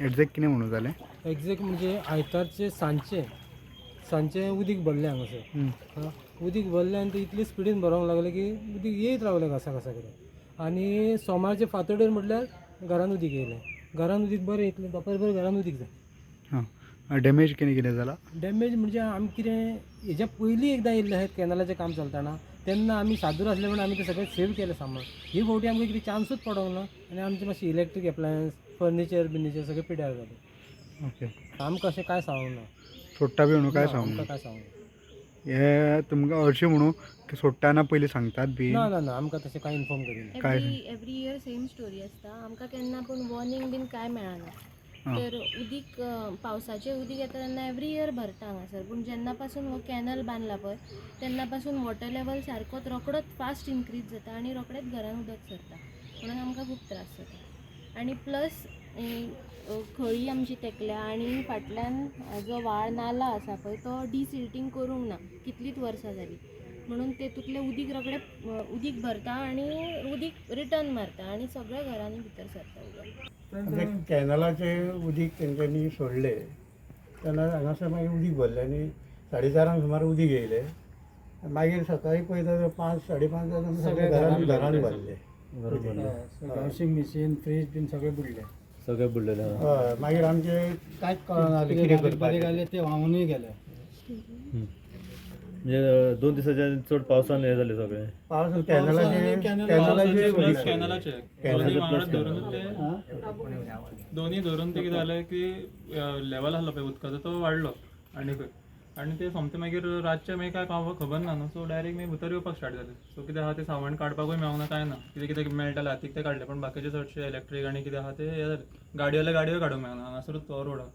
Exact कितें म्हणून जालें? एक्झॅक्ट म्हणजे आयतारचे सांचे उदीक भरलें हांगासर. उदीक भरलें आनी ते इतले स्पिडीन भरोंक लागले की उदीक येयत रावलें कसा करून. आनी सोमारचे फातोडेर म्हटल्यार घरान उदीक येयलें. घरान उदीक बरें येतलें, दोपार घरान उदीक जाय. हां, डॅमेज कितें जालां? डॅमेज म्हणजे आमी कितें हेज्या पयलीं एकदां येयल्ले आहेत कॅनलाचें काम चलताना, तेन्ना आमी सादूर आसले म्हणून आमी तें सगळें सेव केलें सामान. ही फावटी आमकां कितें चान्सूच पडोंक ना आनी आमचें मातशें इलेक्ट्रीक एप्लायन्स, फर्निचर सगळें पिड्यार जालें. ओके. आमकां अशें कांय सांगूंक ना. सोडटा बी म्हणून काय सांगू आमकां ना. काय सांगूंक ना. हे तुमकां हरशीं म्हणून की सोडटाना पयलीं सांगतात बी? ना ना ना आमकां तशें कांय इन्फॉर्म करिना. काय एवरी इयर सेम स्टोरी आसता. आमकां केन्ना पूण वॉर्निंग बीन कांय मेळना. हां. तर उदीक पावसाचें उदीक येता तेन्ना एवरी इयर भरता हांगासर. पूण जेन्ना पासून हो कॅनल बांदला पळय तेन्ना पासून वॉटर लेवल सारकोच रोखडोच फास्ट इनक्रीज जाता आनी रोखडेंच घरान उदक सरता. म्हणून आमकां खूब त्रास जाता. आनी प्लस खळी आमची तेकल्या आनी फाटल्यान जो व्हाळ नाला आसा पळय तो डिसिल्टींग करूंक ना. कितलींच वर्सां जालीं. म्हणून तेतूंतलें उदीक रोखडें उदीक भरता आनी उदीक रिटर्न मारता आनी सगळ्या घरांनी भितर सरता उदक. कॅनलाचे उदीक तेंच्यांनी सोडले तेन्ना हांगासर मागीर उदीक भरलें आनी 4:30 सुमार उदीक येयलें. मागीर सकाळीं पळयता तर 5-5:30 जावन सगळे घरान भरले. वॉशिंग मशीन, फ्रीज बीन सगळें बुडलें. सगळें बुडलेलें. हय, मागीर आमचें कांयच कळना कितें करपाचें. घाले ते व्हांवूनय गेले. म्हणजे 2 दिसाच्या चड पावसान हे जालें सगळें. पावस कॅनलाचे दोन्ही धरून ते कितें जालें की लेवल आसलो पळय उदकाचो तो वाडलो आनी ते सोमते मागीर रातचे मागीर काय खबर ना न्हू. सो डायरेक्ट मागीर भितर येवपाक स्टार्ट जालें. सो कितें आहा तें सामान काडपाकूय मेळना कांय ना. कितें कितें मेळटालें हातीक तें काडलें पण बाकीचे चडशे इलेक्ट्रीक आनी कितें आहा ते हे जालें. गाडयो काडूंक मेळना. हांगासरूच तो रोड आहा,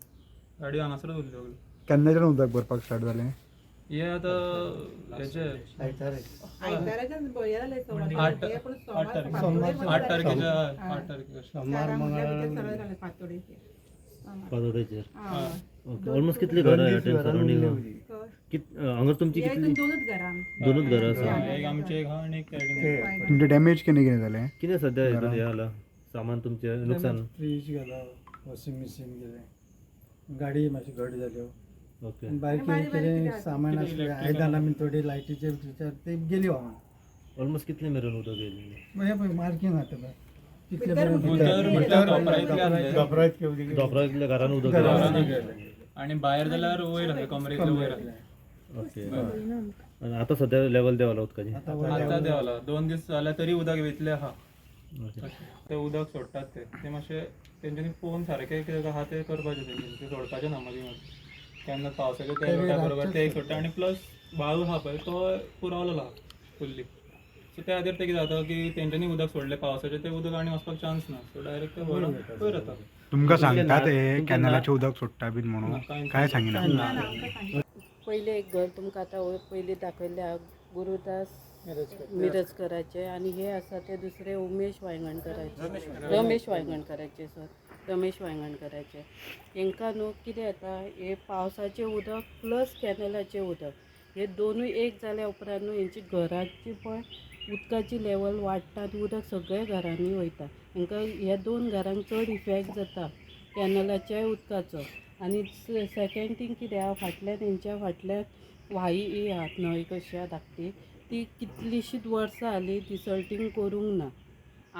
गाडयो हांगासरूच उरल्यो सगळ्यो. केन्नाच्यान उदक भरपाक स्टार्ट जालें? हे आतां हेचे 8 तारखेच्या सोमार पातोडेचेर. ओके. ऑलमोस्ट कितली घरां ह्या सरावंडिंग? हांगा तुमची कितली? दोनूच घरां आसा. एक आमचे एक आहा आनी एक त्या तुमचें डॅमेज कितें जालें? कितें सद्या हे जाला सामान तुमचें नुकसान? फ्रीज गेलो, वॉशिंग मशीन गेलें, गाडी मातशी घट जाल्यो. ओके. बारीक कितें सामान आसलें, आयदनां बीन थोडी लायटीचे ते गेली व्हांवून. ऑलमोस्ट कितले मेरेन उदक येयलें? हे पळय मार्कींग आहा तें तितले धोपरायतलें उदीक डॉक्टरांतल्या घरान उदक येयलें. आनी भायर जाल्यार वयर आसलें कमरेतले वयर आसलें. ओके. आनी आतां सद्या लेवल देवाला उदकाची? आतां देवला 2 दीस जाल्यार तरी उदक वयतलें आहा. ओके. ते उदक सोडटात ते मातशें तेंच्यांनी पळोवन सारकें कितें आहा तें करपाचें तेंच्यांनी. ते सोडपाचें ना मदीं मदीं. केन्ना पावसाचें ते सोडटा बरोबर ते एक सोडटा आनी प्लस बाळू आहा पळय तो पुरावलेलो आहा फुल्ली. सो त्या खातीर ते कितें जाता की तेंच्यांनी उदक सोडलें पावसाचें तें उदक आनी वचपाक चान्स ना. सो डायरेक्ट ते वयर येता. तुमकां सांगतात हे कॅनलाचें उदक सोडटा बीन म्हणून काय सांगिना? पयलें एक घर तुमकां आतां पयलीं दाखयल्या गुरुदास मिरजकराचे आनी हे आसा ते दुसरे रमेश वांयगणकराचे. हांकां न्हू कितें येता हे पावसाचें उदक प्लस कॅनलाचें उदक हे दोनूय एक जाल्या उपरांत न्हू हेंची घराची पळय उदकाची लेवल वाडटा आनी उदक सगळ्या घरांनी वयता. हांकां ह्या 2 घरांक चड इफेक्ट जाता कॅनलाच्या उदकाचो. आनी सेकेंड थींग कितें आहा तेंच्या फाटल्यान व्हाळी आहात न्हंय कशी आहा धाकटी ती कितलीशींच वर्सां जालीं डिसल्टींग करूंक ना.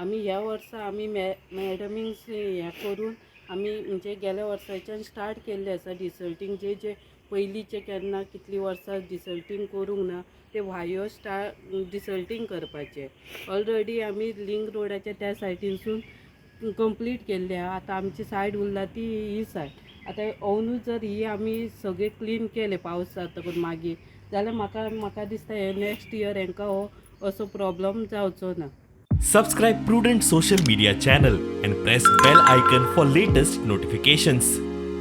आमी ह्या वर्सा आमी मॅडमींग हें करून आमी म्हणजे गेल्या वर्साच्यान स्टार्ट केल्लें आसा डिसल्टींग जे पयलींचे केन्ना कितलीं वर्सां डिसल्टींग करूंक ना ते व्हाळ्यो डिसल्टींग करपाचें. ऑलरेडी आमी लिंक रोडाच्या त्या सायडीनसून कंप्लीट केल्लें आहा. आतां आमची सायड उरला ती ही सायड. आतां अंदूच जर ही आमी सगळें क्लीन केलें पावस जातकच मागीर जाल्यार म्हाका दिसता हे नेक्स्ट इयर हांकां हो असो प्रॉब्लम जावचो ना. Subscribe Prudent social media channel and press bell icon for latest notifications.